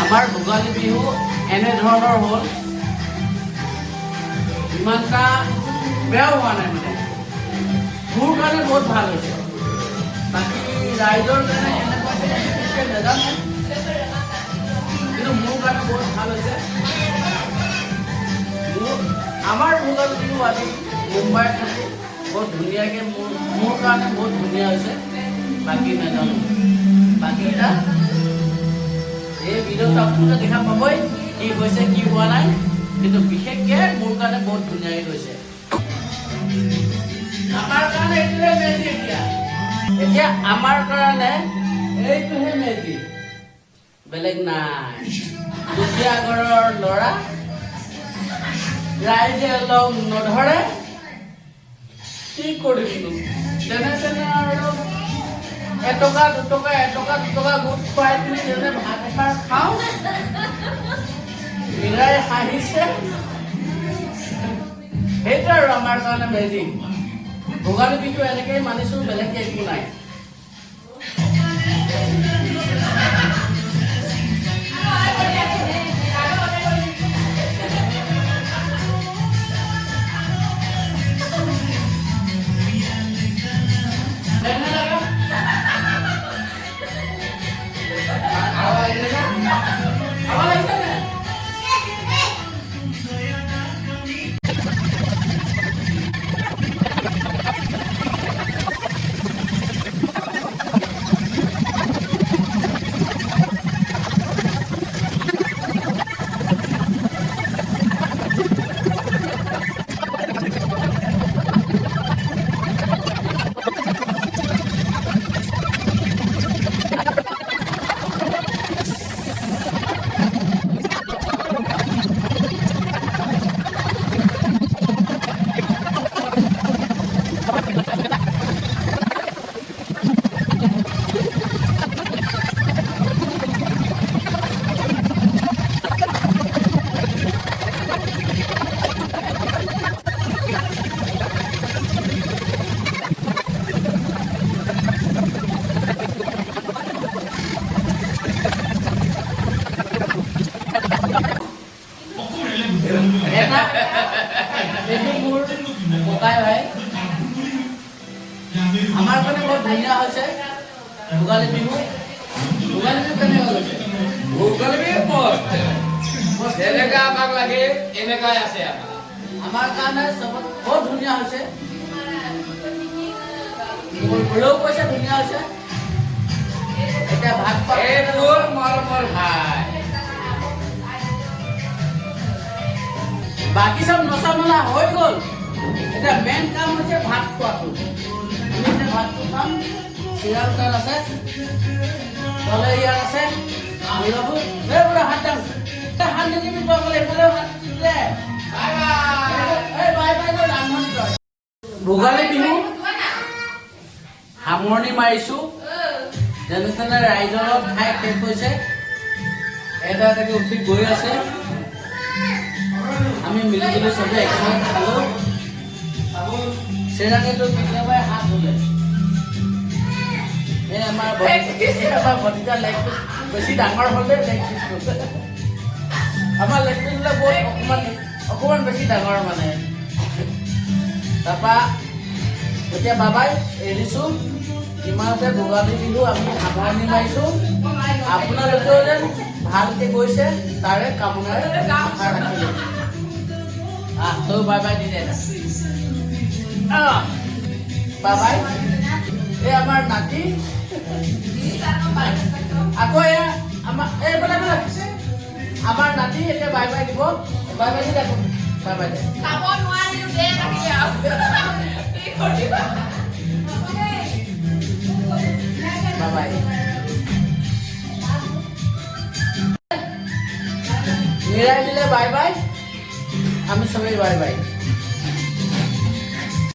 আমাৰ ভোগালী বিহু এনেধৰণৰ হ'ল, ইমানটা বেয়াও হোৱা নাই মানে, মোৰ কাৰণে বহুত ভাল হৈছে। বাকী ৰাইজৰ কাৰণে এনেকুৱা নাজানো, কিন্তু মোৰ কাৰণে বহুত ভাল হৈছে। আমাৰ ভোগালী বিহু আজি মুম্বাইত থাকোঁ, বহুত ধুনীয়াকৈ মোৰ কাৰণে বহুত ধুনীয়া হৈছে। বাকী নাজানো, বাকী এটা এই ভিডিঅ'ত আপোনালোকে দেখা পাবই কি হৈছে কি হোৱা নাই, কিন্তু বিশেষকৈ মোৰ কাৰণে বহুত ধুনীয়াকৈ গৈছে। আমাৰ কাৰণে এইটোহে মেজি। এতিয়া আমাৰ কাৰণে এইটোহে মেজি, বেলেগ নাই। দুখীয়া ঘৰৰ ল'ৰা, ৰাইজে লগ নধৰে, কি কৰিবনো যেনে তেনে আৰু এটকা দুটকা গোট খুৱাই পিনি যেনে ভাত এষাৰ খাওঁ, মীৰাই হাঁহিছে, সেইটো আৰু আমাৰ কাৰণে মেজি। ভোগালী বিহু এনেকেই মানিছোঁ, বেলেগকে একো নাই। আমাৰ কাৰণে বহুত ধুনীয়া হৈছে ভোগালী বিহু। ভোগালী বিহু কেনেকুৱা হৈছে? ভোগালী বিহু যেনেকা আমাক লাগে এনেকাই আছে। আমাৰ কাৰণে চবত বহুত ধুনীয়া হৈছে, মোৰো কৈছে ধুনীয়া হৈছে। এতিয়া ভাত এইবোৰ মৰমৰ ভাই, বাকী চব নচা মেলা হৈ গ'ল। এতিয়া মেইন কাম হৈছে ভাত খোৱাটো। আমি এতিয়া ভাতটো খাম। চিৰাল তাত আছে, তলে ইয়াত আছে, হাত দাম হাত নিদিবি, তই বোলে এইফালেও হাত দিলে। ভোগালী বিহু সামৰণি মাৰিছোঁ। যেনে তেনে ৰাইজৰ লগত খাই শেষ হৈছে, এটা এটাকে উঠি গৈ আছে। আমি মিলি জুলি চবে একেলগে খালোঁ। চেৰাকেতো কেতিয়াবাই হাত ধুলে। এই আমাৰ ভতিজা লেগ পিচ বেছি ডাঙৰ হ'লে লেগ পিচ কৰিলে। আমাৰ লেগ পিচবিলাক বহুত অকণমান বেছি ডাঙৰ মানে। তাৰপৰা এতিয়া বাবাই এৰিছোঁ। ইমানতে ভোগালী বিহু আমি সামৰণি মাৰিছোঁ। আপোনালোকেও যেন ভালকৈ গৈছে তাৰে কামনাৰে আশা ৰাখিলোঁ। তই বাই বাই দি দে। বাবাই এই আমাৰ নাতি, আকৌ এয়া আমাৰ নাতি এতিয়া বাই বাই দিব। Bye by the De, bye bye দে। বাবাই মীৰাই দিলে বাই বাই, আমি সবেই বাই বাই।